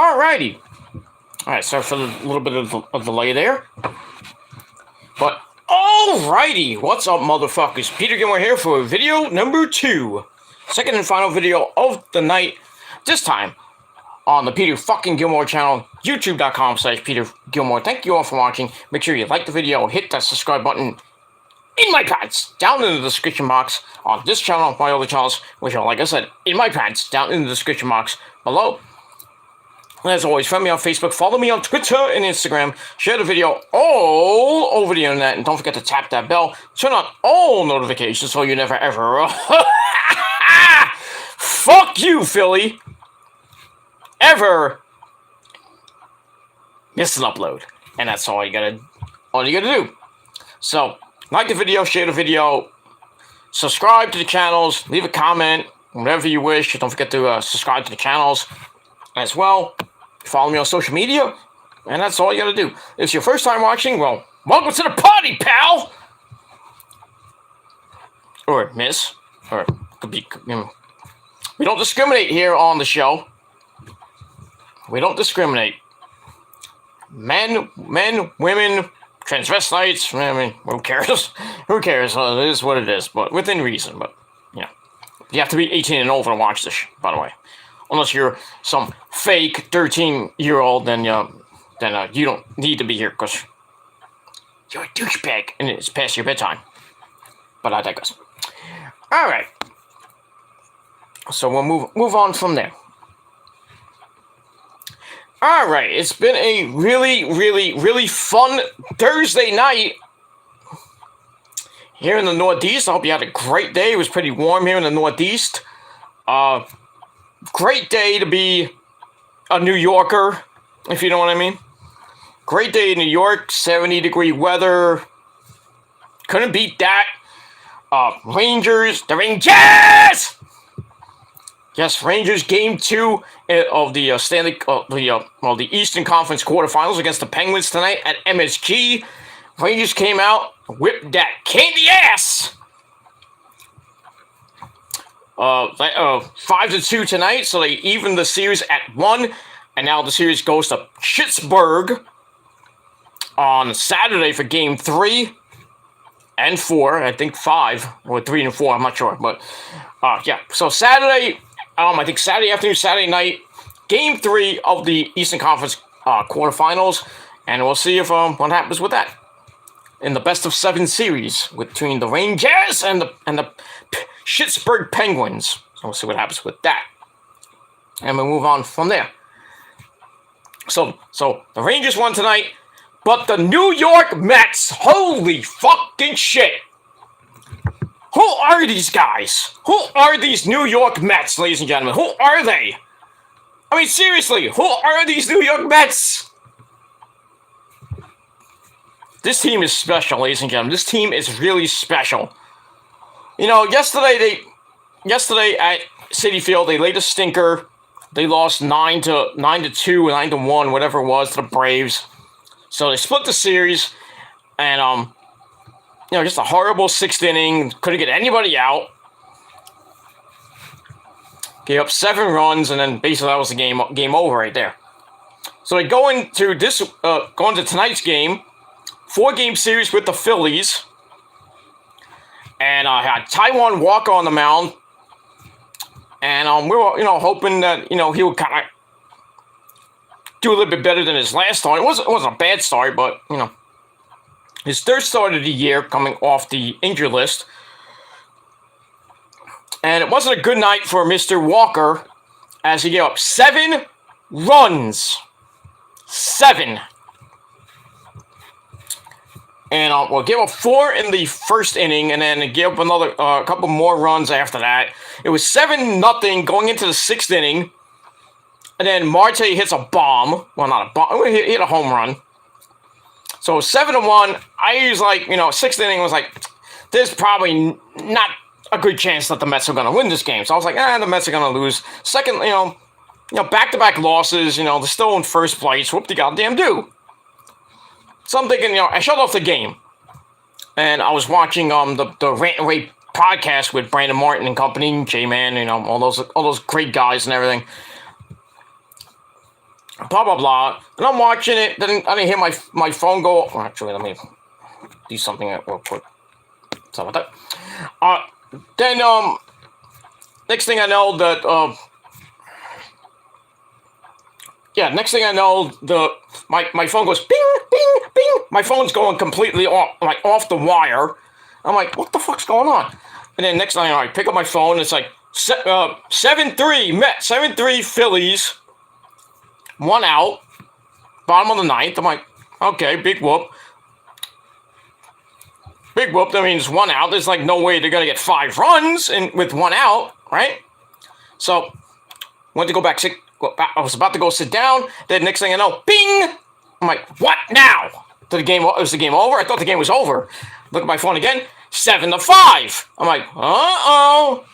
Alrighty. Alright, sorry for the little bit of delay there. But, alrighty. What's up, motherfuckers? Peter Gilmore here for video number 2. Second and final video of the night. This time on the Peter fucking Gilmore channel, youtube.com/Peter Gilmore. Thank you all for watching. Make sure you like the video, hit that subscribe button in my pants, down in the description box on this channel, my other channels, which are, like I said, in my pants, down in the description box below. And as always, friend me on Facebook, follow me on Twitter and Instagram, share the video all over the internet, and don't forget to tap that bell, turn on all notifications so you never ever... Fuck you, Philly! Ever miss an upload. And that's all you gotta do. So, like the video, share the video, subscribe to the channels, leave a comment, whatever you wish. Don't forget to subscribe to the channels as well. Follow me on social media, and that's all you gotta do. If it's your first time watching, well, welcome to the party, pal! Or miss. Or could be, we don't discriminate here on the show. We don't discriminate. Men, women, transvestites, I mean, who cares? Who cares? It is what it is, but within reason. But, you have to be 18 and over to watch this, by the way. Unless you're some fake 13-year-old, then you don't need to be here, because you're a douchebag, and it's past your bedtime. But I digress. Alright. So we'll move on from there. Alright, it's been a really fun Thursday night here in the Northeast. I hope you had a great day. It was pretty warm here in the Northeast. Great day to be a New Yorker, if you know what I mean. Great day in New York, 70-degree weather. Couldn't beat that. The Rangers! Yes, Rangers game 2 of the the Eastern Conference quarterfinals against the Penguins tonight at MSG. Rangers came out, whipped that candy ass. 5-2 tonight, so they evened the series at 1, and now the series goes to Pittsburgh on Saturday for game 3 and 4. I think 5 or 3 and 4. I'm not sure, but yeah. So Saturday. I think Saturday afternoon, Saturday night, Game 3 of the Eastern Conference quarterfinals, and we'll see if what happens with that in the best of 7 series between the Rangers and the Pittsburgh Penguins. So we'll see what happens with that, and we'll move on from there. So the Rangers won tonight, but the New York Mets, holy fucking shit! Who are these guys? Who are these New York Mets, ladies and gentlemen? Who are they? I mean, seriously, who are these New York Mets? This team is special, ladies and gentlemen. This team is really special. You know, yesterday at Citi Field, they laid a stinker. They lost 9-2 or 9-1, whatever it was, to the Braves. So they split the series, and just a horrible 6th inning. Couldn't get anybody out. Gave up 7 runs, and then basically that was the game over right there. So they go into tonight's game, 4-game series with the Phillies, and had Taijuan Walker on the mound, and we were hoping that he would kind of do a little bit better than his last start. It wasn't a bad start, but his 3rd start of the year, coming off the injury list. And it wasn't a good night for Mr. Walker, as he gave up 7 runs. 7. And gave up 4 in the 1st inning, and then gave up another couple more runs after that. It was 7-0 going into the 6th inning. And then Marte hits a bomb. Well, not a bomb. He hit a home run. So 7-1, I was like, 6th inning was like, there's probably not a good chance that the Mets are going to win this game. So I was like, the Mets are going to lose. Second, back-to-back losses, they're still in first place. Whoop-de-goddamn do. So I'm thinking, I shut off the game. And I was watching the Rant and Rave podcast with Brandon Martin and company, J-Man, all those great guys and everything. blah, blah, blah. And I'm watching it. Then I didn't hear my phone go. Oh, actually, let me do something real quick. Sorry about that. Then, next thing I know that, next thing I know, my phone goes bing, bing, bing. My phone's going completely off the wire. I'm like, what the fuck's going on? And then next thing I pick up my phone, it's like 7-3 Mets, 7-3 Phillies, 1 out, bottom of the ninth. I'm like, okay, big whoop. Big whoop, that means 1 out. There's like no way they're going to get 5 runs with 1 out, right? So, went to go back, I was about to go sit down. Then next thing I know, bing! I'm like, what now? Was the game over? I thought the game was over. Look at my phone again, 7-5. I'm like, uh-oh.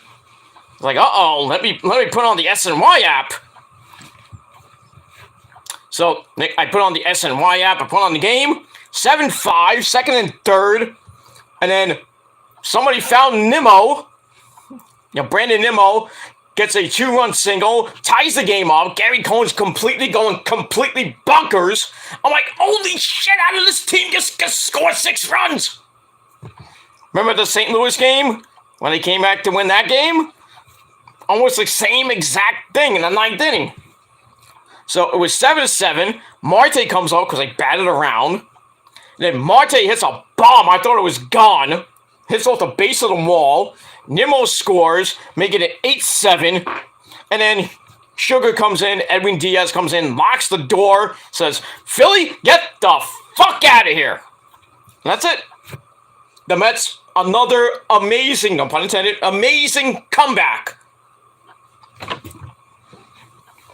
It's like, uh-oh, let me put on the SNY app. So, I put on the SNY app, I put on the game, 7-5, second and third. And then somebody found Nimmo. Brandon Nimmo gets a 2-run single, ties the game up. Gary Cohen's going completely bonkers. I'm like, holy shit, how did this team just score 6 runs? Remember the St. Louis game? When they came back to win that game? Almost the same exact thing in the 9th inning. So it was 7-7. Marte comes out because they batted around. Then Marte hits a bomb. I thought it was gone. Hits off the base of the wall. Nimmo scores, making it 8-7. And then Sugar comes in. Edwin Diaz comes in, locks the door, says, Philly, get the fuck out of here. And that's it. The Mets, another amazing, no pun intended, amazing comeback.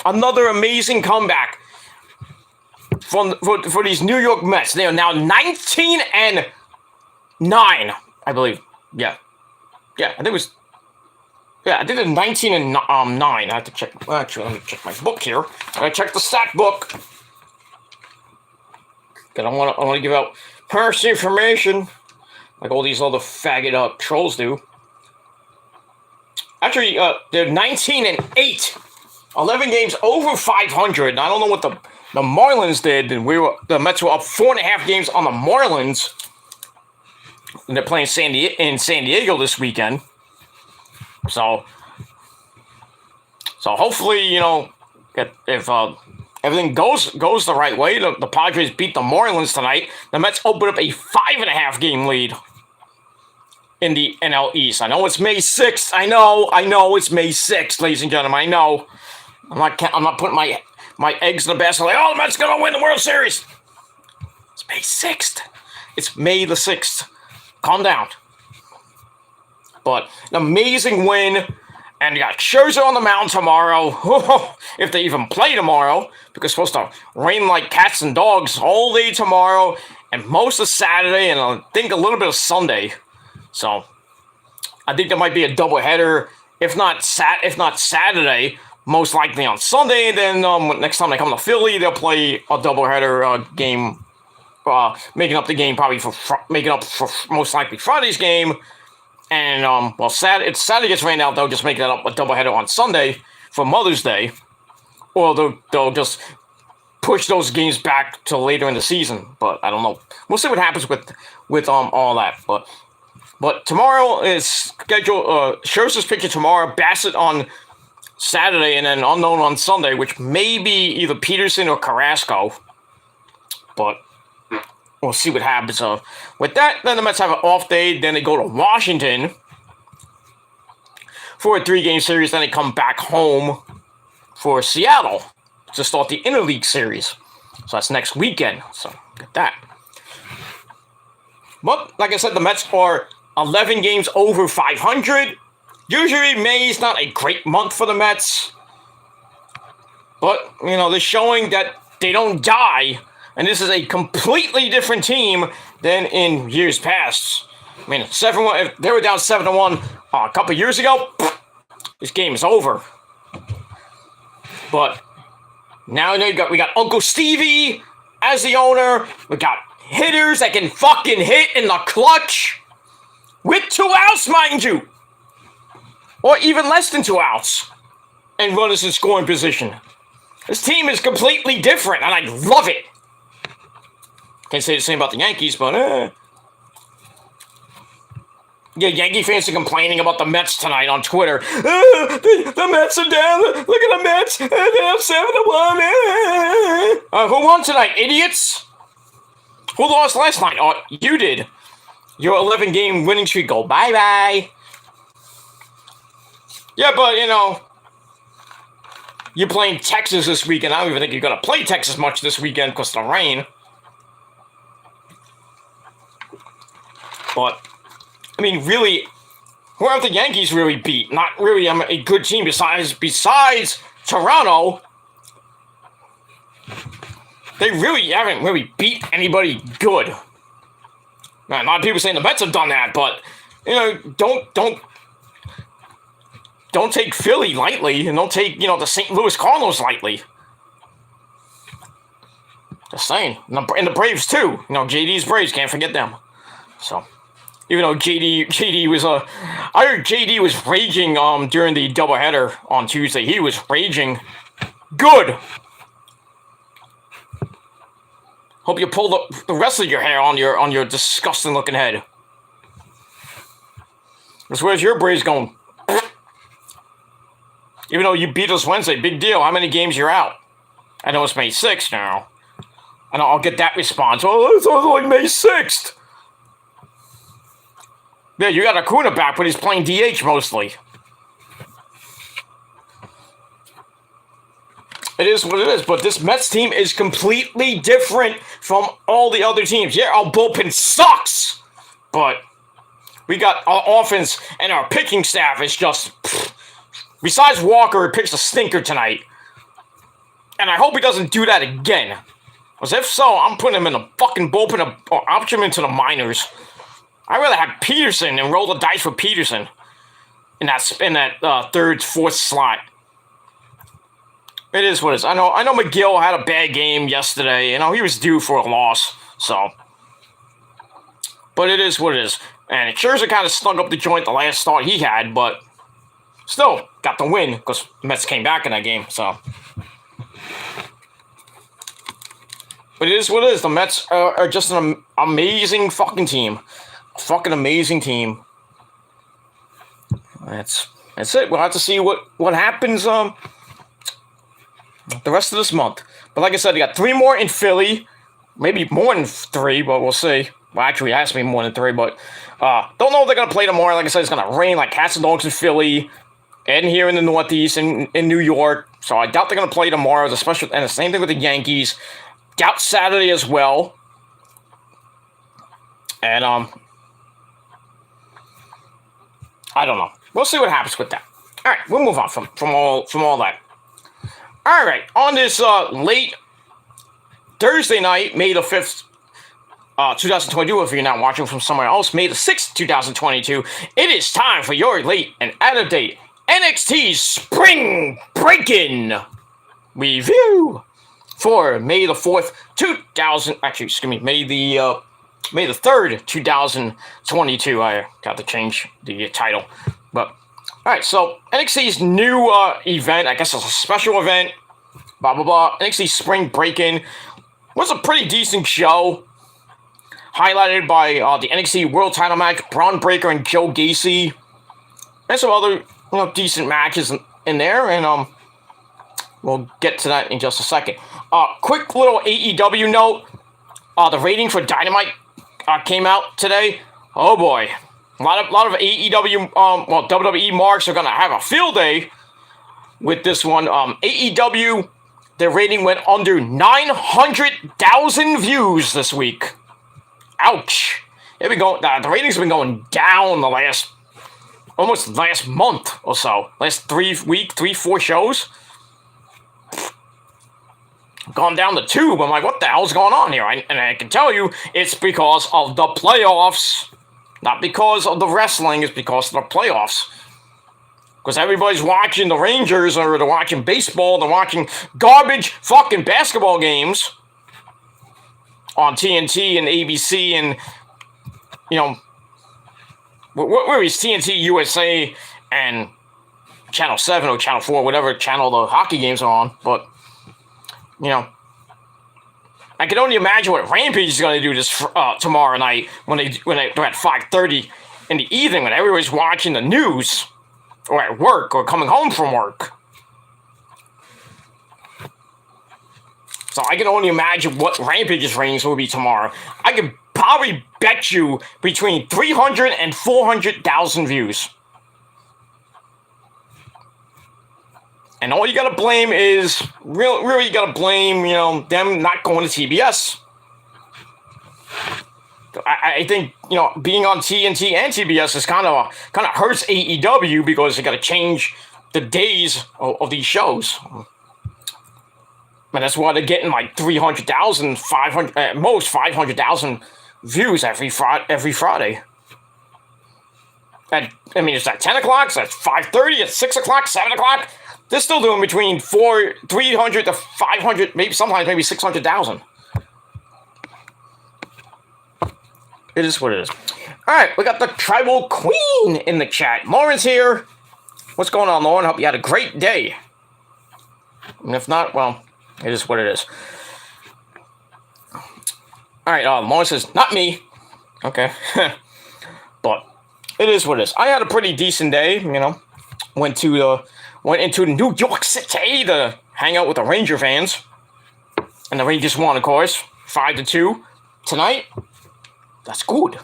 Another amazing comeback. For these New York Mets. They are now 19-9, I believe. Yeah, I think it was. Yeah, I did it 19-9. I have to check. Actually, let me check my book here. I check the stat book. Cause I want to give out personal information, like all these other faggot trolls do. Actually, they're 19-8, 11 games over 500. I don't know what the Marlins did, and the Mets were up 4.5 games on the Marlins. And they're playing in San Diego this weekend. So hopefully, if everything goes the right way, the Padres beat the Marlins tonight. The Mets open up a 5.5 game lead in the NL East. I know it's May 6th. I know it's May 6th, ladies and gentlemen. I know. I'm not putting my eggs in the basket like, oh, the Mets gonna win the World Series. It's May 6th. It's May the 6th. Calm down. But an amazing win. And you got Scherzer on the mound tomorrow. If they even play tomorrow. Because it's supposed to rain like cats and dogs all day tomorrow. And most of Saturday. And I think a little bit of Sunday. So I think there might be a doubleheader. If not Saturday, most likely on Sunday. Then next time they come to Philly, they'll play a doubleheader game. Making up the game probably making up for most likely Friday's game. And, if Saturday gets rained out, they'll just make that up a doubleheader on Sunday for Mother's Day. Or they'll just push those games back to later in the season. But I don't know. We'll see what happens with all that. But tomorrow is scheduled, Scherzer's pitching tomorrow, Bassett on Saturday, and then unknown on Sunday, which may be either Peterson or Carrasco. But we'll see what happens. With that, then the Mets have an off day. Then they go to Washington for a 3-game series. Then they come back home for Seattle to start the Interleague series. So that's next weekend. So get that. But like I said, the Mets are 11 games over 500. Usually May is not a great month for the Mets. But, they're showing that they don't die. And this is a completely different team than in years past. I mean, 7-1. If they were down 7-1 a couple years ago, this game is over. But now we got Uncle Stevie as the owner. We got hitters that can fucking hit in the clutch with 2 outs, mind you, or even less than 2 outs, and runners in scoring position. This team is completely different, and I love it. Can't say the same about the Yankees, but yeah, Yankee fans are complaining about the Mets tonight on Twitter. The Mets are down. Look at the Mets. They're up 7-1. Who won tonight, idiots? Who lost last night? Oh, you did. Your 11-game winning streak go bye-bye. Yeah, but, you're playing Texas this weekend. I don't even think you're going to play Texas much this weekend because of the rain. But, I mean, really, who have the Yankees really beat? Not really a good team besides Toronto. They really haven't really beat anybody good. Now, a lot of people saying the Mets have done that, but, don't take Philly lightly, and don't take, the St. Louis Cardinals lightly. Just saying. And the Braves, too. JD's Braves, can't forget them. So, even though JD was, I heard JD was raging, during the doubleheader on Tuesday. He was raging. Good! Hope you pull the rest of your hair on your disgusting looking head. Because where's your Braves going? Even though you beat us Wednesday, big deal. How many games you're out? I know it's May 6th now. And I'll get that response. Oh, it's like May 6th. Yeah, you got Acuna back, but he's playing DH mostly. It is what it is, but this Mets team is completely different from all the other teams. Yeah, our bullpen sucks, but we got our offense and our pitching staff is just... Besides Walker, who pitched a stinker tonight. And I hope he doesn't do that again. Because if so, I'm putting him in the fucking bullpen or option him into the minors. I'd rather have Peterson and roll the dice for Peterson in that third, fourth slot. It is what it is. I know McGill had a bad game yesterday. He was due for a loss. So. But it is what it is. And Scherzer kind of stunk up the joint the last start he had, but... Still, got the win, because the Mets came back in that game, so. But it is what it is. The Mets are just an amazing fucking team. A fucking amazing team. That's it. We'll have to see what happens the rest of this month. But like I said, they got 3 more in Philly. Maybe more than 3, but we'll see. Well, actually, it has to be more than 3, but don't know if they're going to play tomorrow. Like I said, it's going to rain like cats and dogs in Philly. And here in the Northeast, in New York. So I doubt they're going to play tomorrow. And the same thing with the Yankees. Doubt Saturday as well. And, I don't know. We'll see what happens with that. All right, we'll move on from all that. All right, on this late Thursday night, May the 5th, 2022, if you're not watching from somewhere else, May the 6th, 2022, it is time for your late and out-of-date NXT Spring Breakin' review for May the 4th, May the 3rd, 2022. I got to change the title. But, alright, so NXT's new event, I guess it's a special event, blah, blah, blah. NXT Spring Breakin' was a pretty decent show, highlighted by the NXT World Title match, Bron Breakker and Joe Gacy, and some other decent matches in there, and we'll get to that in just a second. Quick little AEW note: the rating for Dynamite came out today. Oh boy, a lot of AEW, WWE marks are gonna have a field day with this one. AEW, their rating went under 900,000 views this week. Ouch! The ratings have been going down almost the last month or so. Last 4 shows. Gone down the tube. I'm like, what the hell's going on here? And I can tell you, it's because of the playoffs. Not because of the wrestling, it's because of the playoffs. Because everybody's watching the Rangers, or they're watching baseball, they're watching garbage fucking basketball games on TNT and ABC and, where is TNT USA and Channel 7 or Channel 4, whatever channel the hockey games are on. But you know, I can only imagine what Rampage is going to do this tomorrow night when they're at 5:30 in the evening when everybody's watching the news or at work or coming home from work. So I can only imagine what Rampage's ratings will be tomorrow. I could probably bet you between 300 and 400,000 views. And all you gotta blame is, really you gotta blame, them not going to TBS. I think, being on TNT and TBS is kind of hurts AEW because they gotta change the days of these shows. And that's why they're getting like 300,000, 500, at most 500,000 views every Friday. It's at 10 o'clock, it's at 5:30, it's 6 o'clock, 7 o'clock. They're still doing between 300 to 500, maybe 600,000. It is what it is. All right, we got the Tribal Queen in the chat. Lauren's here. What's going on, Lauren? Hope you had a great day. And if not, well, it is what it is. All right, Lauren says, not me. Okay. But it is what it is. I had a pretty decent day, Went into New York City to hang out with the Ranger fans. And the Rangers won, of course, 5-2 tonight. That's good.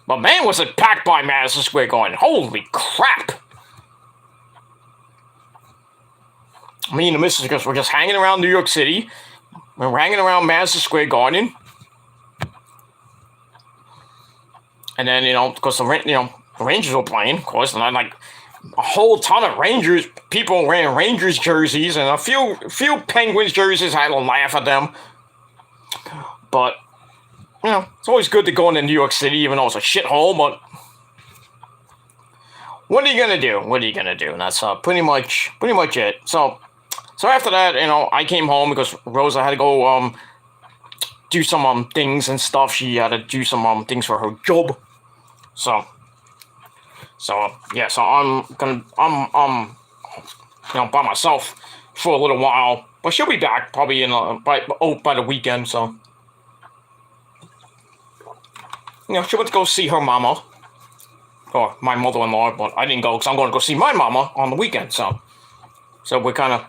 But man, was it packed by Madison Square Garden. Holy crap. Me and the missus were just hanging around New York City. We're hanging around Madison Square Garden. And then, because the Rangers were playing, of course, and I'm a whole ton of people wearing Rangers jerseys, and a few Penguins jerseys. I had to laugh at them. But, it's always good to go into New York City, even though it's a shithole, but what are you going to do? And that's pretty much it. So after that, I came home because Rosa had to go do some things and stuff. She had to do some things for her job. So I'm by myself for a little while, but she'll be back probably by the weekend. So she went to go see her mama or my mother-in-law, but I didn't go because I'm going to go see my mama on the weekend. So we're kind of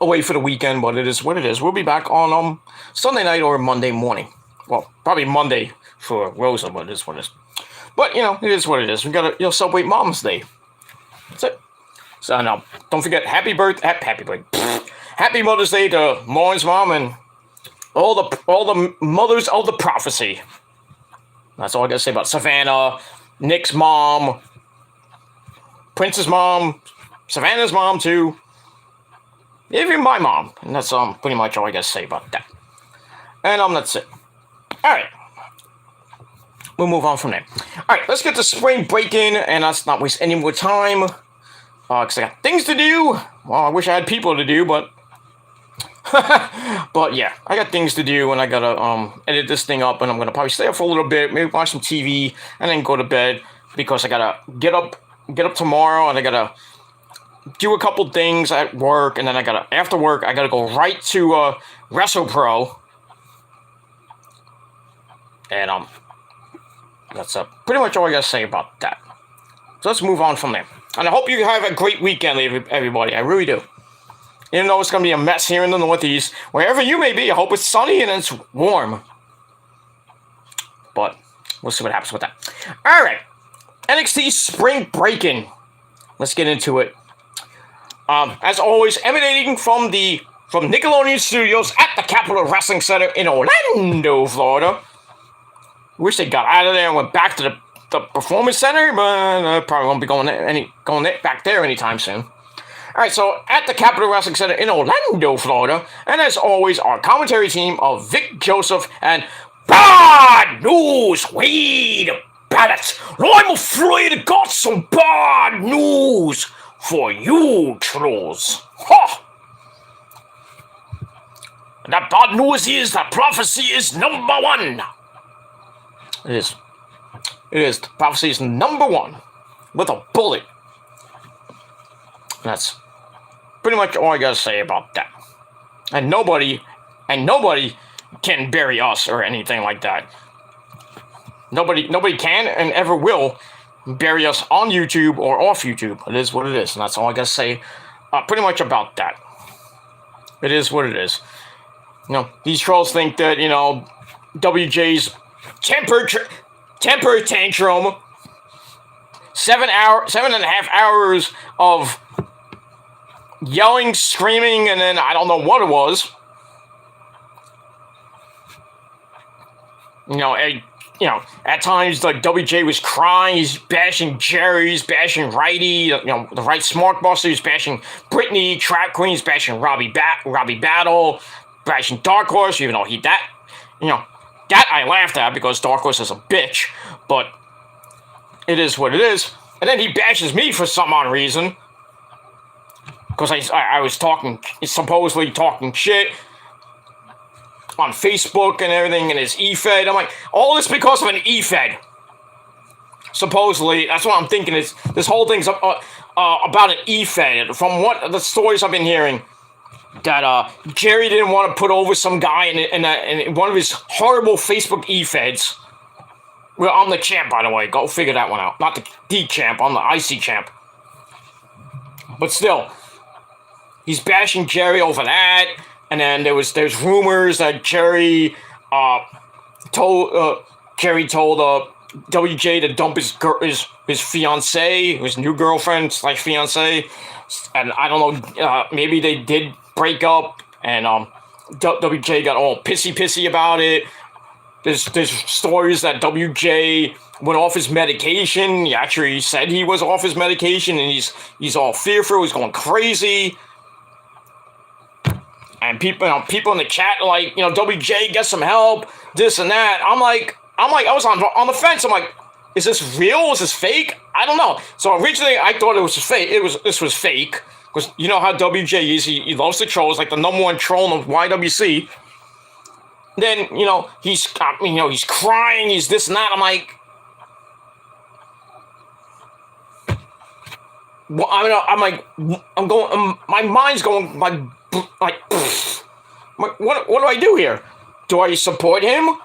away for the weekend, but it is what it is. We'll be back on Sunday night or Monday morning. Well, probably Monday for Rosa, but it is what it is. But, it is what it is. We got to celebrate Mom's Day. That's it. So, now, don't forget, happy Mother's Day to Lauren's mom and all the mothers of the prophecy. That's all I got to say about Savannah, Nick's mom, Prince's mom, Savannah's mom, too. Even my mom. And that's pretty much all I got to say about that. And that's it. All right. We'll move on from there. All right, let's get to spring break-in, and let's not waste any more time. Because I got things to do. Well, I wish I had people to do, but... but yeah, I got things to do, and I gotta edit this thing up, and I'm gonna probably stay up for a little bit, maybe watch some TV, and then go to bed, because I gotta get up tomorrow, and I gotta do a couple things at work, and then after work, I gotta go right to WrestlePro. And that's pretty much all I gotta say about that. So let's move on from there. And I hope you have a great weekend, everybody. I really do. Even though it's going to be a mess here in the Northeast, wherever you may be, I hope it's sunny and it's warm. But we'll see what happens with that. All right. NXT Spring Breakin'. Let's get into it. As always, emanating from Nickelodeon Studios at the Capitol Wrestling Center in Orlando, Florida. Wish they got out of there and went back to the Performance Center, but I probably won't be going back there anytime soon. All right, so at the Capitol Wrestling Center in Orlando, Florida, and as always, our commentary team of Vic Joseph and Bad News Wade Barrett. I'm afraid I got some bad news for you, trolls. Ha! And that bad news is that prophecy is number one. It is. It is. Prophecy is number one with a bullet. That's pretty much all I gotta say about that. And nobody can bury us or anything like that. Nobody can and ever will bury us on YouTube or off YouTube. It is what it is, and that's all I gotta say pretty much about that. It is what it is. These trolls think that, WJ's temper tantrum, 7.5 hours of yelling, screaming, and then I don't know what it was. At times, like, WJ was crying, he's bashing Jerry, he's bashing Righty, the right Smart Buster, he's bashing Brittany, Trap Queen, he's bashing Robbie Battle, bashing Dark Horse, even though that I laughed at because Dark Horse is a bitch, but it is what it is. And then he bashes me for some odd reason, because I was supposedly talking shit on Facebook and everything, and his e-fed. I'm like, all this because of an e-fed. Supposedly, that's what I'm thinking. Is this whole thing's about an e-fed. From what the stories I've been hearing, that Jerry didn't want to put over some guy in one of his horrible Facebook e-feds. Well, I'm the champ, by the way. Go figure that one out. Not the D champ. I'm the IC champ. But still, he's bashing Jerry over that. And then there's rumors that Jerry told WJ to dump his fiancée, his new girlfriend / fiancée, and I don't know, maybe they did break up, and WJ got all pissy about it. There's stories that WJ went off his medication. He actually said he was off his medication, and he's all fearful. He's going crazy. And people in the chat like, WJ, get some help, this and that. I'm like, I was on the fence. I'm like, is this real? Is this fake? I don't know. So originally I thought it was fake. This was fake, because you know how WJ is. He loves to troll. He's like the #1 troll of YWC. Then he's crying. He's this and that. I'm like, well, my mind's going like, what do I do here? Do I support him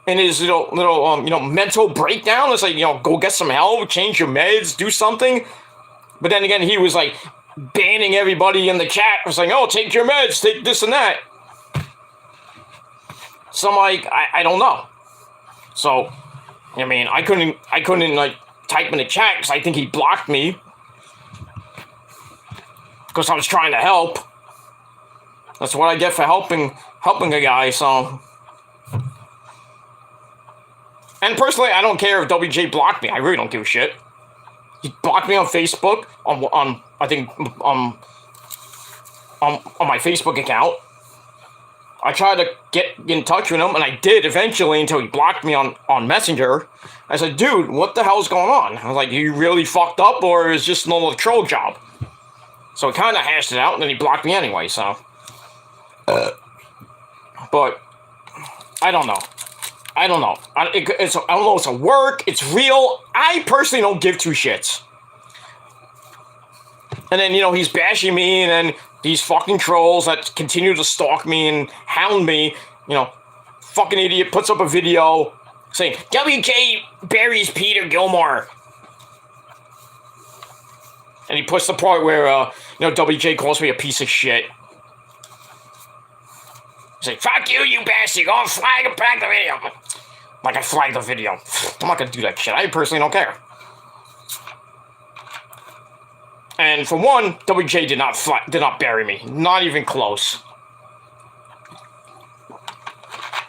in his little mental breakdown? It's like, go get some help, change your meds, do something. But then again, he was like banning everybody in the chat. It was like, oh, take your meds, take this and that. So I'm like, I don't know. So, I couldn't like type in the chat because I think he blocked me because I was trying to help. That's what I get for helping a guy, so. And personally, I don't care if WJ blocked me. I really don't give a shit. He blocked me on Facebook, on my Facebook account. I tried to get in touch with him, and I did eventually until he blocked me on Messenger. I said, dude, what the hell's going on? I was like, you really fucked up, or is this another troll job? So he kind of hashed it out, and then he blocked me anyway, so. But I don't know. I don't know. I don't know. It's a work. It's real. I personally don't give two shits. And then he's bashing me, and then these fucking trolls that continue to stalk me and hound me. Fucking idiot puts up a video saying WJ buries Peter Gilmore, and he puts the part where WJ calls me a piece of shit. He's like, fuck you, you bastard. Go flag the video. Like, I flagged the video. I'm not going to do that shit. I personally don't care. And for one, WJ did not bury me. Not even close.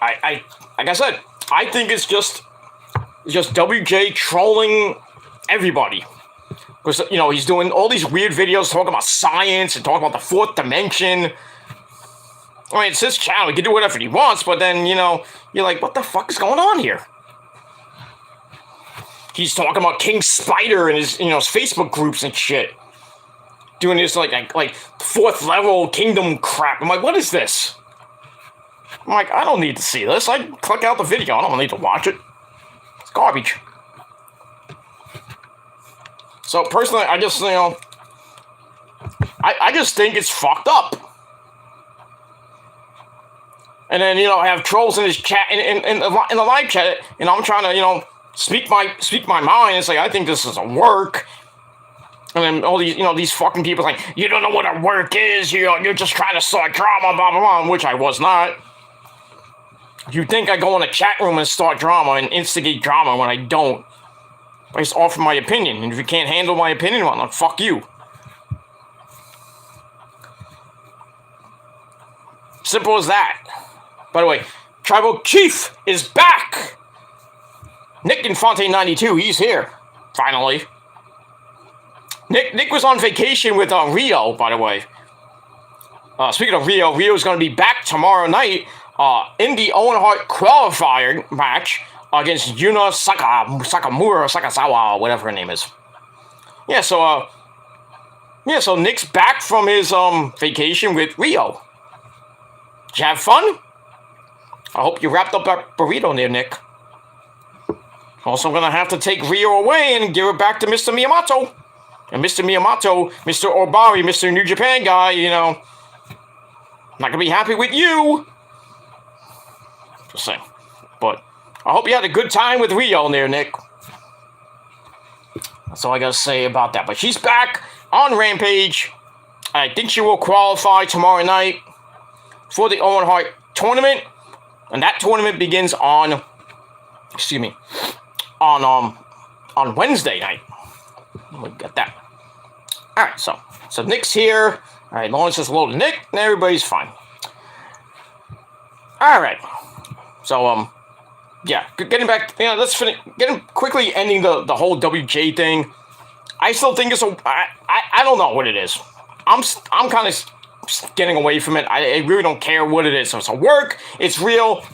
Like I said, I think it's just WJ trolling everybody. Because, he's doing all these weird videos talking about science and talking about the fourth dimension. I mean, it's his channel. He can do whatever he wants, but then, you're like, what the fuck is going on here? He's talking about King Spider and his, his Facebook groups and shit. Doing this, like fourth level kingdom crap. I'm like, what is this? I'm like, I don't need to see this. I click out the video. I don't need to watch it. It's garbage. So, personally, I just, I just think it's fucked up. And then, I have trolls in his chat, in the live chat, and I'm trying to, speak my mind and say, I think this is a work. And then all these, these fucking people like, you don't know what a work is, you're just trying to start drama, blah, blah, blah, which I was not. You think I go in a chat room and start drama and instigate drama when I don't. I just offer my opinion, and if you can't handle my opinion, well, then fuck you. Simple as that. By the way, Tribal Chief is back! Nick Infante 92, he's here. Finally. Nick was on vacation with Rio, by the way. Speaking of Rio's going to be back tomorrow night in the Owen Hart qualifier match against Yuna Sakamura, Sakazawa, whatever her name is. Yeah, so Nick's back from his vacation with Rio. Did you have fun? I hope you wrapped up that burrito there, Nick. Also, I'm going to have to take Rio away and give it back to Mr. Miyamoto. And Mr. Miyamoto, Mr. Obari, Mr. New Japan guy, not going to be happy with you. Just saying. But I hope you had a good time with Rio there, Nick. That's all I got to say about that. But she's back on Rampage. I think she will qualify tomorrow night for the Owen Hart tournament. And that tournament begins on Wednesday night. We got that. Alright, so Nick's here. Alright, Lawrence is loaded Nick, and everybody's fine. Alright. So, yeah, getting back, let's finish, quickly ending the whole WJ thing. I still think it's I don't know what it is. I'm kind of getting away from it. I really don't care what it is. So it's a work, it's real.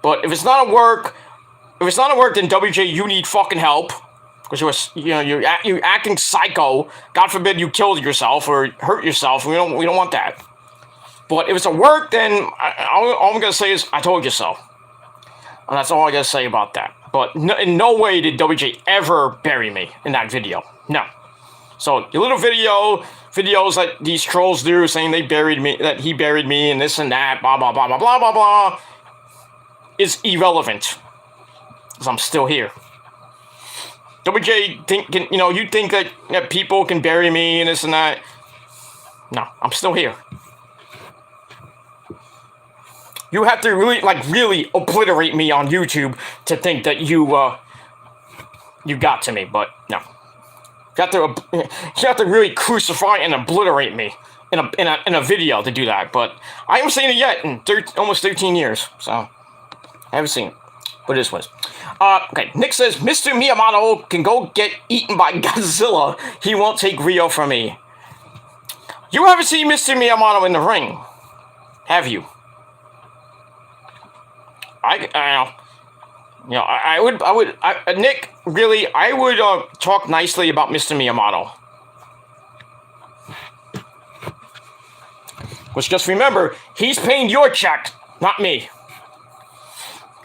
But if it's not a work, then WJ, you need fucking help. Because you're acting psycho. God forbid you killed yourself or hurt yourself. We don't want that. But if it's a work, then all I'm gonna say is I told you so. And that's all I gotta say about that. But in no way did WJ ever bury me in that video. No. So your little videos that these trolls do saying they buried me, that he buried me, and this and that, blah blah blah blah blah blah blah, is irrelevant. Because I'm still here. WJ you think that people can bury me and this and that. No, I'm still here. You have to really obliterate me on YouTube to think that you got to me, but no. You have to really crucify and obliterate me in a video to do that, but I haven't seen it yet in almost 13 years, so I haven't seen it. But it is what it is. Okay, Nick says, Mr. Miyamoto can go get eaten by Godzilla. He won't take Rio from me. You haven't seen Mr. Miyamoto in the ring, have you? Nick, really, I would talk nicely about Mr. Miyamoto. Which, just remember, he's paying your check, not me.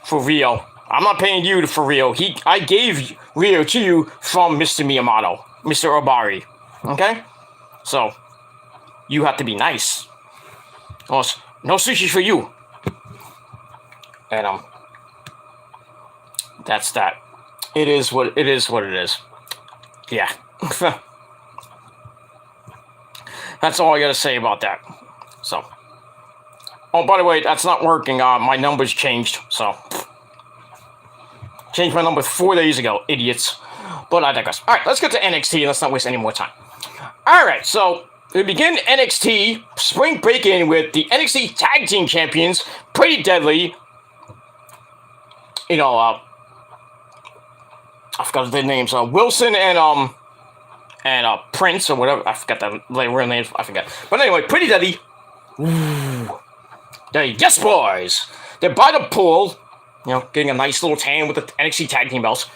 For Rio. I'm not paying you for Rio. I gave Rio to you from Mr. Miyamoto. Mr. Obari. Okay? So, you have to be nice. Or no sushi for you. And, that's that. It is what it is. Yeah. That's all I gotta say about that. So. Oh, by the way, that's not working. My numbers changed, so. Changed my number 4 days ago, idiots. But I digress. Alright, let's get to NXT. Let's not waste any more time. Alright, so we begin NXT Spring Breakin with the NXT Tag Team Champions, Pretty Deadly. I forgot their names. Wilson and Prince or whatever. I forgot the real names. I forgot. But anyway, Pretty Deadly. Ooh. Yes, boys. They're by the pool. Getting a nice little tan with the NXT Tag Team belts.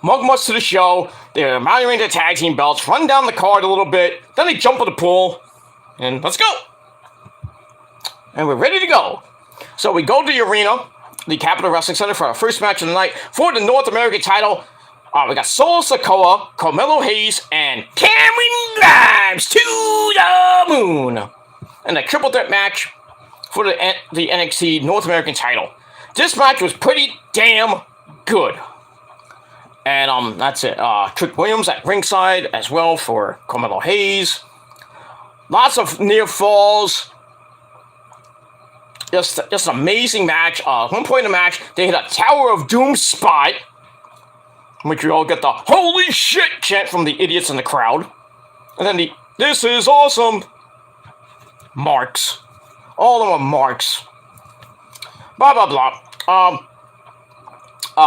Mugmuts to the show. They're mounting their tag team belts. Run down the card a little bit. Then they jump in the pool. And let's go. And we're ready to go. So we go to the arena, the Capitol Wrestling Center, for our first match of the night for the North American title. We got Solo Sikoa, Carmelo Hayes, and Cameron Grimes to the moon. And a triple threat match for the NXT North American title. This match was pretty damn good. And that's it. Trick Williams at ringside as well for Carmelo Hayes. Lots of near falls. Just an amazing match. One point in the match, they hit a Tower of Doom spot, which we all get the "Holy shit" chant from the idiots in the crowd. And then the "This is awesome" marks. All of them are marks. Blah, blah, blah.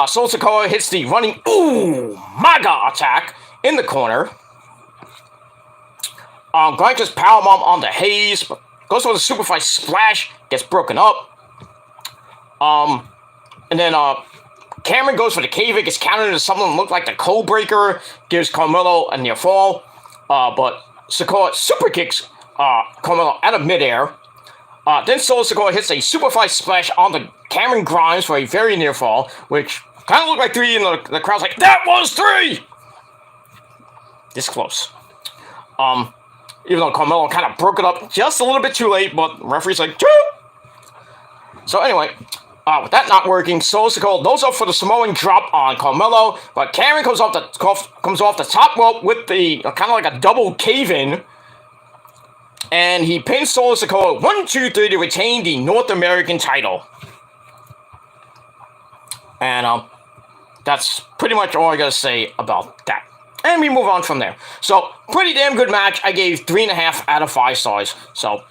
Solo Sikoa hits the running MAGA attack in the corner. Grimes just powerbomb on the Hayes, but goes for the Superfly Splash, gets broken up. And then Cameron goes for the cave-in, gets countered into something that looked like the Code Breaker, gives Carmelo a near fall, but Sikoa super kicks Carmelo out of midair. Then Solo Sikoa hits a Superfly Splash on the Cameron Grimes for a very near fall, which kind of looked like 3, and the crowd's like, "That was 3!" This close. Even though Carmelo kind of broke it up just a little bit too late, but the referee's like, "Choo!" So anyway, with that not working, Solo Sikoa loads up for the Samoan drop on Carmelo, but Cameron comes off the top rope with the kind of like a double cave-in, and he pins Solo Sikoa 1, 2, 3 to retain the North American title. And that's pretty much all I gotta say about that. And we move on from there. So, pretty damn good match. I gave 3.5 out of 5 stars. So,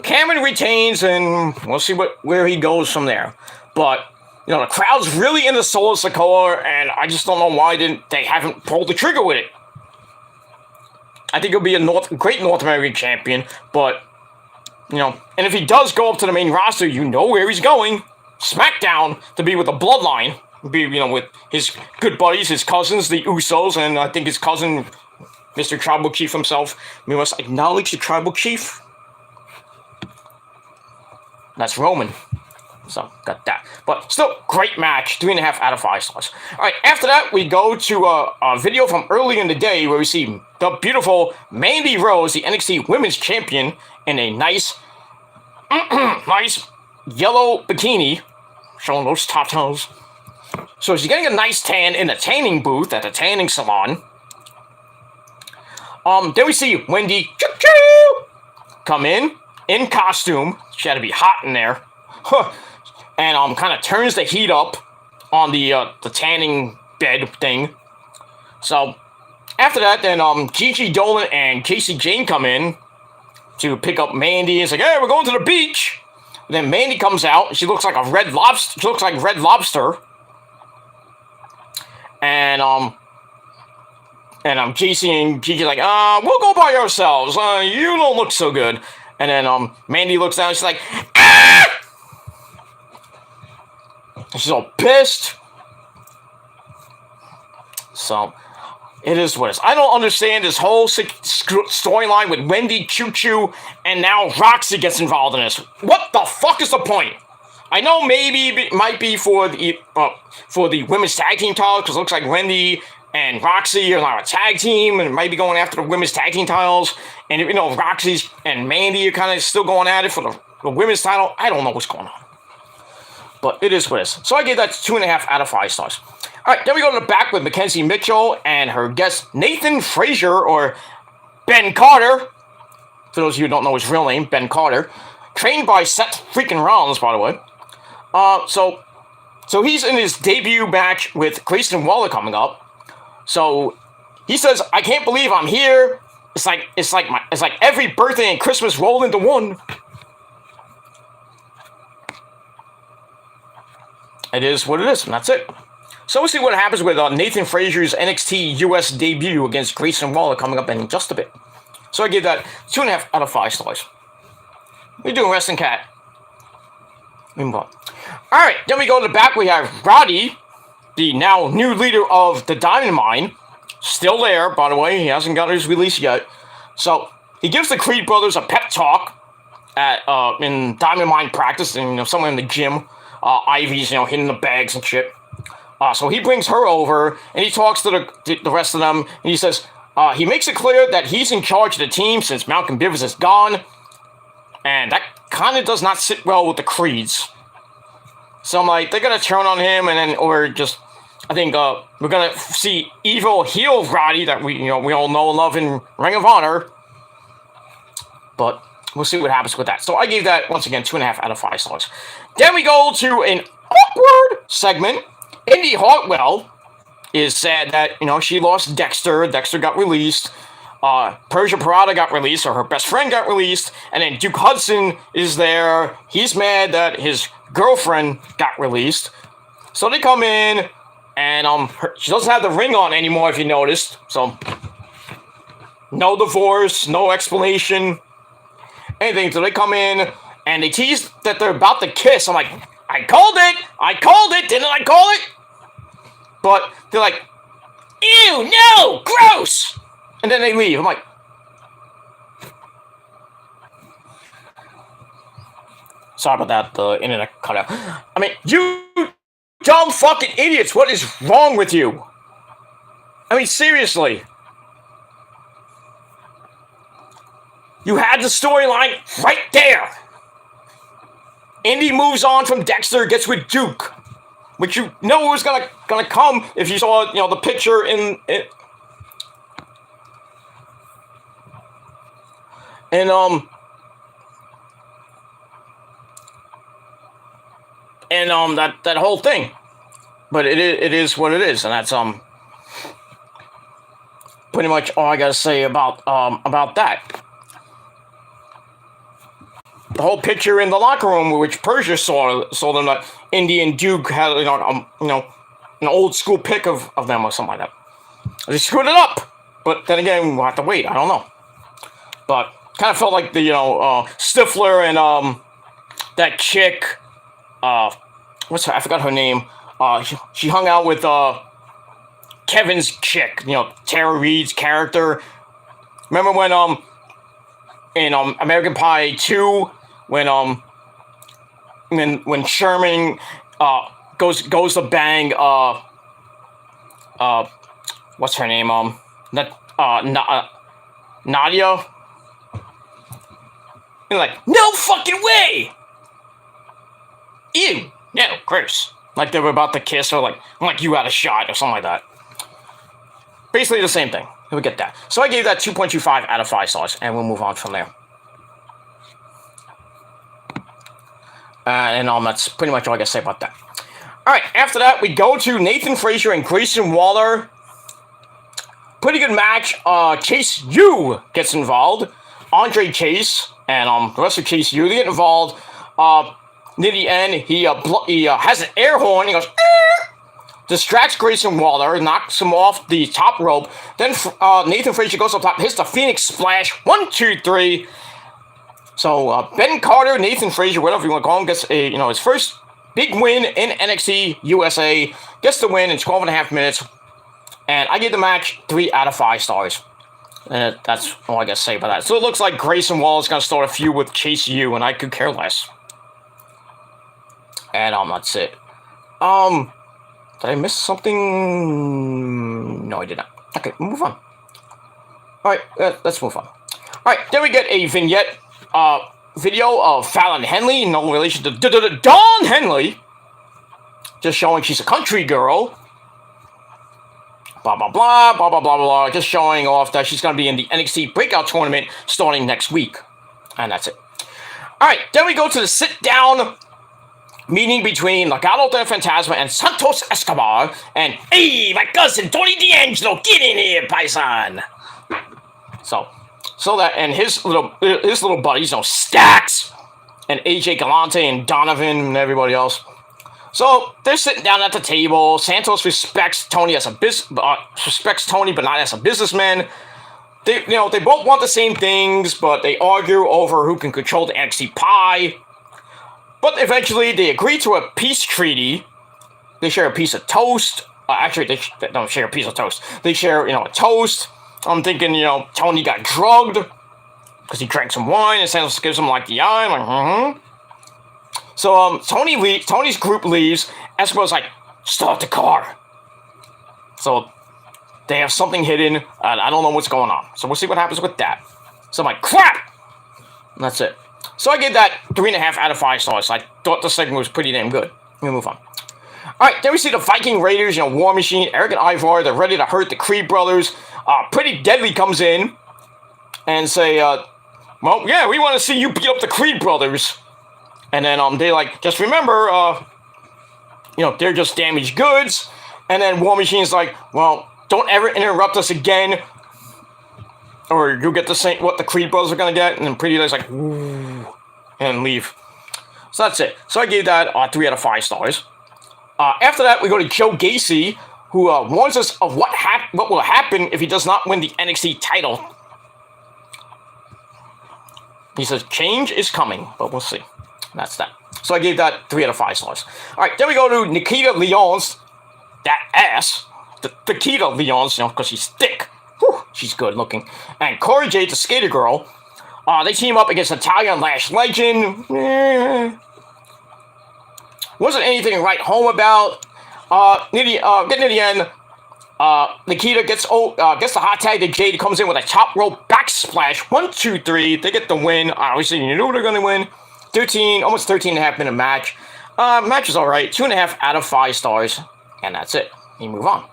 Cameron retains, and we'll see where he goes from there. But, the crowd's really into Solo Sikoa, and I just don't know why they haven't pulled the trigger with it. I think he'll be a great North American champion, but, and if he does go up to the main roster, you know where he's going. SmackDown, to be with the Bloodline. Be, with his good buddies, his cousins, the Usos, and I think his cousin, Mr. Tribal Chief himself. We must acknowledge the Tribal Chief. That's Roman. So, got that. But still, great match. 3.5 out of 5 stars. Alright, after that, we go to a video from earlier in the day where we see the beautiful Mandy Rose, the NXT Women's Champion, in a nice, nice yellow bikini, showing those tatas. So she's getting a nice tan in the tanning booth at the tanning salon. Then we see Wendy come in costume. She had to be hot in there. And kind of turns the heat up on the tanning bed thing. So after that, then Gigi Dolan and Casey Jane come in to pick up Mandy. It's like, "Hey, we're going to the beach." And then Mandy comes out. She looks like a red lobster. She looks like Red Lobster. And JC and Gigi like, "We'll go by ourselves. You don't look so good." And then Mandy looks down. She's like, "Ah!" She's all pissed. So, it is what it is. I don't understand this whole storyline with Wendy, Choo Choo, and now Roxy gets involved in this. What the fuck is the point? I know maybe it might be for the women's tag team titles, because it looks like Wendy and Roxy are now a tag team, and might be going after the women's tag team titles. And Roxy's and Mandy are kind of still going at it for the women's title. I don't know what's going on. But it is what it is. So I gave that 2.5 out of 5 stars. Alright, then we go to the back with Mackenzie Mitchell and her guest Nathan Frazier, or Ben Carter. For those of you who don't know his real name, Ben Carter. Trained by Seth freaking Rollins, by the way. So he's in his debut match with Grayson Waller coming up. So he says, "I can't believe I'm here. It's like every birthday and Christmas rolled into one." It is what it is, and that's it. So we'll see what happens with Nathan Frazier's NXT US debut against Grayson Waller coming up in just a bit. So I give that 2.5 out of 5 stars. We're doing Wrestling Cat. Alright, then we go to the back. We have Roddy, the now new leader of the Diamond Mine. Still there, by the way. He hasn't got his release yet. So he gives the Creed brothers a pep talk in Diamond Mine practice, and somewhere in the gym. Ivy's hitting the bags and shit. So he brings her over, and he talks to the rest of them, and he says, he makes it clear that he's in charge of the team since Malcolm Bivens is gone, and that kind of does not sit well with the Creeds. So I'm like, they're gonna turn on him, and then, or just, I think, we're gonna see evil heel Roddy that we all know and love in Ring of Honor, but we'll see what happens with that. So I gave that, once again, 2.5 out of 5 stars. Then we go to an awkward segment. Indy Hartwell is sad that, she lost Dexter. Dexter got released. Persia Parada got released, or her best friend got released. And then Duke Hudson is there. He's mad that his girlfriend got released. So they come in, and she doesn't have the ring on anymore, if you noticed. So, no divorce, no explanation, anything. So they come in, and they tease that they're about to kiss. I'm like, I called it, didn't I call it? But they're like, ew, no, gross! And then they leave. I'm like, sorry about that, the internet cut out. I mean, you dumb fucking idiots, what is wrong with you? I mean, seriously. You had the storyline right there. Indy moves on from Dexter, gets with Duke, which was gonna come if you saw the picture in it. And that whole thing. But it is what it is, and that's pretty much all I gotta say about that. The whole picture in the locker room, which Persia saw them that Indy and Duke had, an old school pic of them or something like that. They screwed it up, but then again, we'll have to wait. I don't know, but kind of felt like the Stifler and that chick, what's her? I forgot her name. She hung out with Kevin's chick, Tara Reid's character. Remember when in American Pie 2, when Sherman goes to bang what's her name, Nadia, and like, no fucking way, ew, no, gross, like they were about to kiss, or like you had a shot or something like that. Basically the same thing. We get that. So I gave that 2.25 out of 5 stars, and we'll move on from there. And that's pretty much all I got to say about that. Alright, after that, we go to Nathan Frazier and Grayson Waller. Pretty good match. Chase U gets involved. Andre Chase and the rest of Chase U, they get involved. Near the end, he has an air horn. He goes, distracts Grayson Waller, knocks him off the top rope. Then Nathan Frazier goes up top, hits the Phoenix Splash. 1, 2, 3. So Ben Carter, Nathan Frazier, whatever you want to call him, gets his first big win in NXT USA. Gets the win in 12.5 minutes. And I give the match 3 out of 5 stars. And that's all I got to say about that. So it looks like Grayson Waller is going to start a feud with Chase U, and I could care less. And that's it. Did I miss something? No, I did not. Okay, move on. Alright, let's move on. Alright, then we get a vignette video of Fallon Henley, no relation to Dawn Henley. Just showing she's a country girl. Blah, blah, blah, blah, blah, blah, blah. Just showing off that she's going to be in the NXT Breakout Tournament starting next week. And that's it. Alright, then we go to the sit-down meeting between Legado del Fantasma and Santos Escobar, and hey, my cousin Tony D'Angelo, get in here, paisan. So that, and his little buddies, Stax and AJ Galante and Donovan and everybody else. So they're sitting down at the table. Santos respects Tony but not as a businessman. They both want the same things, but they argue over who can control the NXT pie. But eventually, they agree to a peace treaty. They share a piece of toast. Actually, they don't share a piece of toast. They share, a toast. I'm thinking, Tony got drugged because he drank some wine, and Santos gives him the eye. I'm like, So Tony's group leaves. Escobar's like, start the car. So they have something hidden, and I don't know what's going on. So we'll see what happens with that. So I'm like, crap! And that's it. So I gave that 3.5 out of 5 stars. I thought the segment was pretty damn good. Let me move on. Alright, then we see the Viking Raiders, War Machine, Eric and Ivar, they're ready to hurt the Creed brothers. Pretty Deadly comes in and say, well, yeah, we want to see you beat up the Creed brothers. And then they like, just remember, they're just damaged goods. And then War Machine's like, well, don't ever interrupt us again, or you'll get the same what the Creed brothers are gonna get. And then Pretty Deadly's like, ooh, and leave. So that's it. So I gave that 3 out of 5 stars. After that, we go to Joe Gacy, who warns us of what will happen if he does not win the NXT title. He says, change is coming, but we'll see. And that's that. So I gave that 3 out of 5 stars. Alright, then we go to Nikita Lyons, that ass. Nikita Lyons, because she's thick. Whew, she's good looking. And Cora Jade, the skater girl. They team up against Natalya and Lash Legend. Wasn't anything to write home about. Getting to the end, Nikita gets the hot tag to Jade, comes in with a top rope backsplash. 1, 2, 3. They get the win. Obviously, you knew they're going to win. Almost 13.5 minute match. Match is alright. 2.5 out of 5 stars. And that's it. We move on.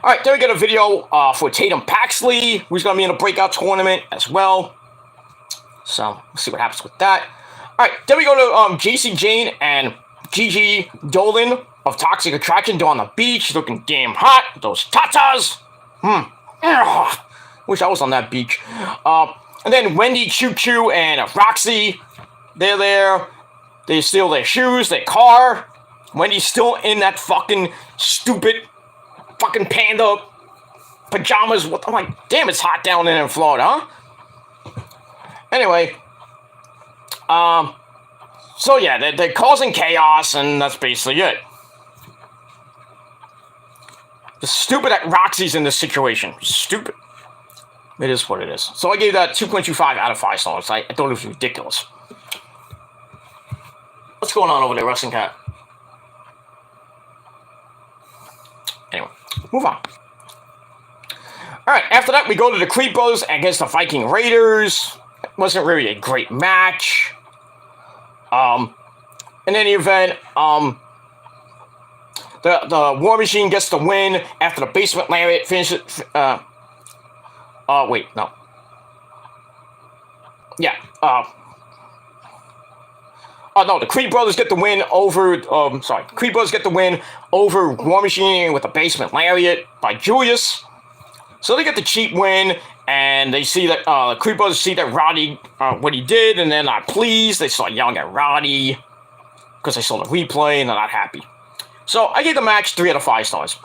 Alright, then we get a video for Tatum Paxley, who's going to be in a breakout tournament as well. So, we'll see what happens with that. Alright, then we go to JC Jane and Gigi Dolan of Toxic Attraction. They're on the beach, looking damn hot. Those tatas. Wish I was on that beach. And then Wendy, Choo Choo, and Roxy. They're there. They steal their shoes, their car. Wendy's still in that fucking stupid fucking panda pajamas. I'm like, damn, it's hot down there in Florida, huh? Anyway. So yeah, they're causing chaos, and that's basically it. It's stupid that Roxy's in this situation. Stupid. It is what it is. So I gave that 2.25 out of 5 stars. I thought it was ridiculous. What's going on over there, Wrestling Cat? Anyway, move on. Alright, after that, we go to the Creed Brothers against the Viking Raiders. It wasn't really a great match. In any event, the War Machine gets the win after the basement lariat finishes. Wait, no. Yeah. No, the Creed Brothers get the win over. Creed Brothers get the win over War Machine with the basement lariat by Julius. So they get the cheap win. And they see that, the Creed Brothers see that Roddy, what he did, and they're not pleased. They start yelling at Roddy, because they saw the replay, and they're not happy. So, I gave the match 3 out of 5 stars.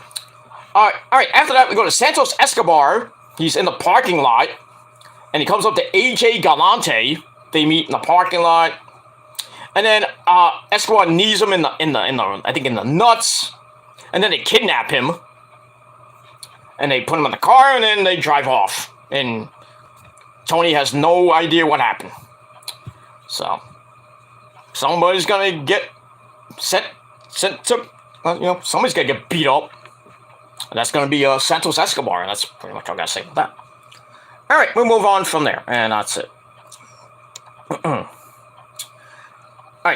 Alright, after that, we go to Santos Escobar. He's in the parking lot, and he comes up to AJ Galante. They meet in the parking lot. And then, Escobar knees him in the nuts. And then they kidnap him. And they put him in the car, and then they drive off. And Tony has no idea what happened. So, somebody's gonna get sent to, somebody's gonna get beat up. And that's gonna be Santos Escobar, and that's pretty much all I gotta say about that. Alright, we'll move on from there, and that's it. Alright,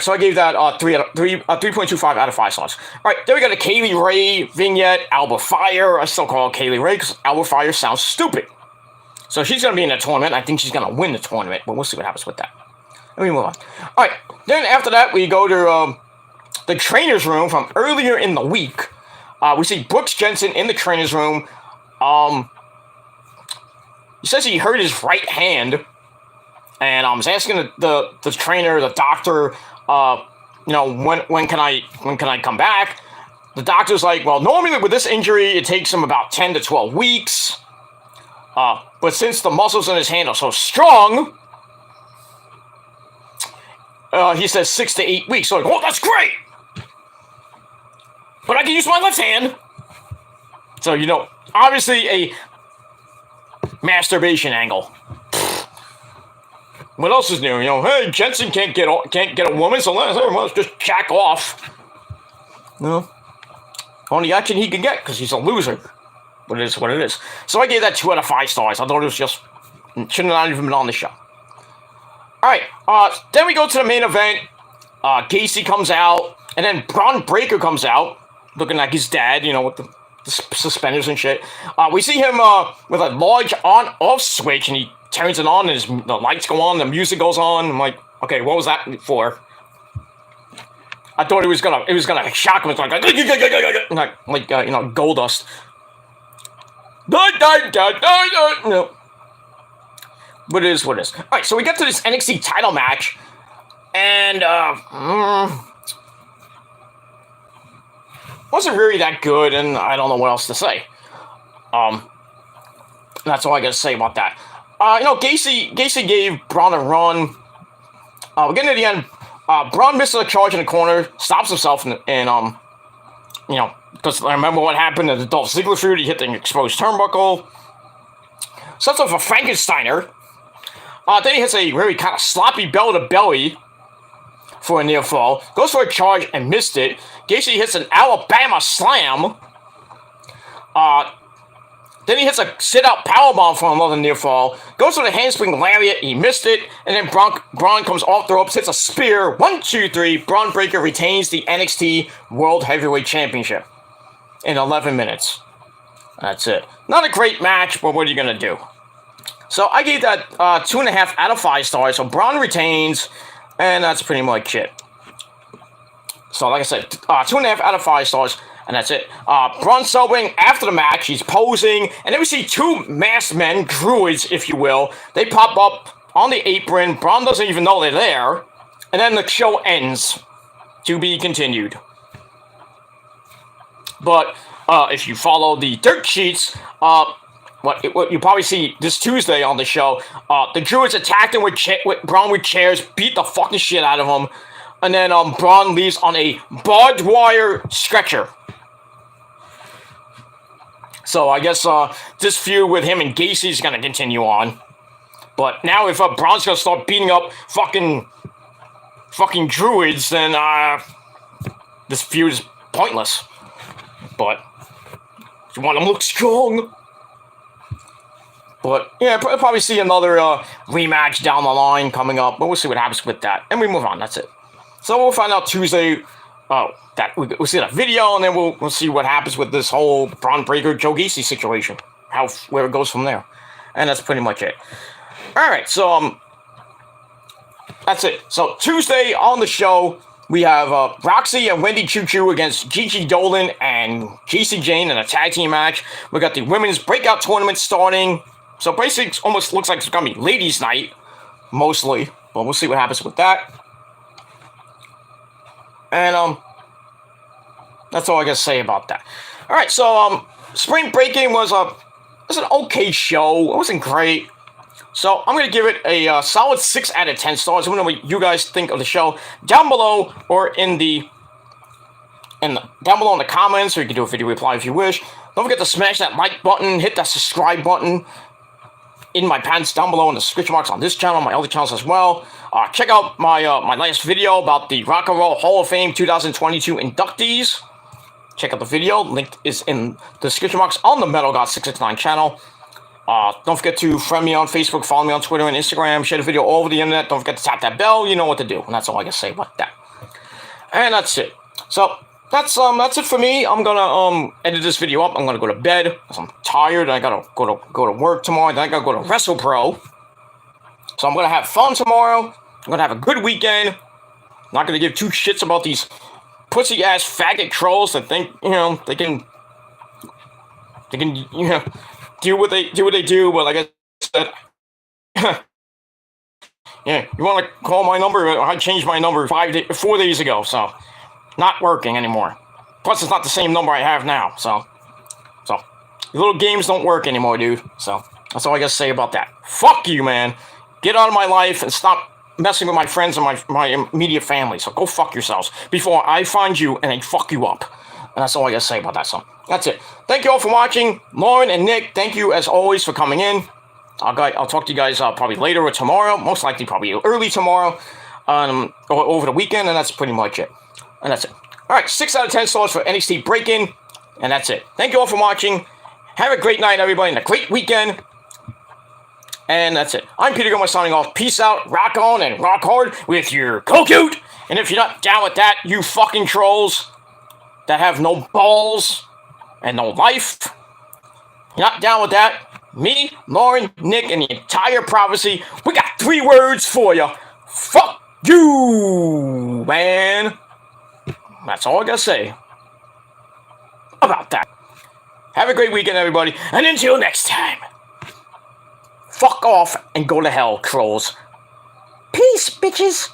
so I gave that 3.25 out of 5 stars. Alright, then we got a Kaylee Ray vignette, Alba Fire. I still call her Kaylee Ray because Alba Fire sounds stupid. So she's going to be in the tournament. I think she's going to win the tournament, but we'll see what happens with that. Let me move on. Alright, then after that, we go to the trainer's room from earlier in the week. We see Brooks Jensen in the trainer's room. He says he hurt his right hand. And I was asking the trainer, the doctor, when can I come back? The doctor's like, well, normally with this injury, it takes him about 10 to 12 weeks. But since the muscles in his hand are so strong, he says 6 to 8 weeks. So I'm like, oh, that's great! But I can use my left hand. So, obviously a masturbation angle. What else is new? Hey, Jensen can't get a woman, so let's just jack off. No. Only action he can get, because he's a loser. But it is what it is. So I gave that 2 out of 5 stars. I thought it was just... shouldn't have not even been on the show. Alright, then we go to the main event. Gacy comes out, and then Bron Breaker comes out, looking like his dad, you know, with the suspenders and shit. We see him with a large on-off switch, and he turns it on, and the lights go on, the music goes on. I'm like, okay, what was that for? I thought it was gonna shock him. It's like you know, gold dust. No. But it is what it is. Alright, so we get to this NXT title match, and wasn't really that good, and I don't know what else to say. That's all I gotta say about that. You know, Gacy gave Bron a run. We're getting to the end. Bron misses a charge in the corner, stops himself, and you know, because I remember what happened in the Dolph Ziggler feud. He hit the exposed turnbuckle. Sets off a Frankensteiner. Then he hits a very kind of sloppy belly-to-belly for a near fall. Goes for a charge and missed it. Gacy hits an Alabama slam. Then he hits a sit-out powerbomb for another near fall. Goes for the handspring lariat. He missed it. And then Bron comes off the ropes, hits a spear. 1, 2, 3. Bron Breakker retains the NXT World Heavyweight Championship in 11 minutes. That's it. Not a great match, but what are you going to do? So I gave that 2.5 out of 5 stars. So Bron retains, and that's pretty much it. So like I said, 2.5 out of 5 stars, and that's it. Bron celebrating after the match. He's posing, and then we see 2 masked men, druids, if you will. They pop up on the apron. Bron doesn't even know they're there, and then the show ends. To be continued. But if you follow the dirt sheets, what you probably see this Tuesday on the show, the Druids attacked him with Bron with chairs, beat the fucking shit out of him, and then Bron leaves on a barbed wire stretcher. So I guess this feud with him and Gacy is gonna continue on. But now if Bron's gonna start beating up fucking Druids, then this feud is pointless. But you want him to look strong. But, yeah, probably see another rematch down the line coming up. But we'll see what happens with that. And we move on. That's it. So we'll find out Tuesday. That we'll see that video. And then we'll see what happens with this whole Bron Breakker, Joe Gacy situation. Where it goes from there. And that's pretty much it. Alright, so, that's it. So, Tuesday on the show, we have Roxy and Wendy Choo Choo against Gigi Dolan and Casey Jane in a tag team match. We got the women's breakout tournament starting. So basically, it almost looks like it's going to be ladies' night, mostly. But we'll see what happens with that. And, that's all I got to say about that. Alright, so, Spring Breakin was an okay show. It wasn't great. So, I'm going to give it a solid 6 out of 10 stars. I want to know what you guys think of the show down below or down below in the comments, or you can do a video reply if you wish. Don't forget to smash that like button, hit that subscribe button in my pants down below in the description box on this channel, my other channels as well. Check out my last video about the Rock and Roll Hall of Fame 2022 inductees. Check out the video. Link is in the description box on the Metal God 669 channel. Don't forget to friend me on Facebook, follow me on Twitter and Instagram, share the video all over the internet. Don't forget to tap that bell. You know what to do. And that's all I can say about that. And that's it. So, that's it for me. I'm gonna edit this video up. I'm gonna go to bed because I'm tired. I gotta go to work tomorrow. Then I gotta go to WrestlePro. So I'm gonna have fun tomorrow. I'm gonna have a good weekend. Not gonna give 2 shits about these pussy ass faggot trolls that think, you know, they can you know, do what they do. But like I said, yeah, you want to call my number? I changed my number 4 days ago, so not working anymore. Plus, it's not the same number I have now. So little games don't work anymore, dude. So that's all I gotta say about that. Fuck you, man. Get out of my life and stop messing with my friends and my immediate family. So go fuck yourselves before I find you and then fuck you up. And that's all I gotta say about that. So that's it. Thank you all for watching. Lauren and Nick, thank you as always for coming in. I'll talk to you guys probably later or tomorrow. Most likely probably early tomorrow. Or over the weekend. And that's pretty much it. And that's it. Alright, 6 out of 10 stars for NXT Breakin. And that's it. Thank you all for watching. Have a great night, everybody, and a great weekend. And that's it. I'm Peter Gomez signing off. Peace out, rock on, and rock hard with your Go-Cute. And if you're not down with that, you fucking trolls that have no balls and no life, you're not down with that, me, Lauren, Nick, and the entire prophecy, we got 3 words for you. Fuck you, man. That's all I gotta say about that. Have a great weekend, everybody, and until next time, fuck off and go to hell, trolls. Peace, bitches.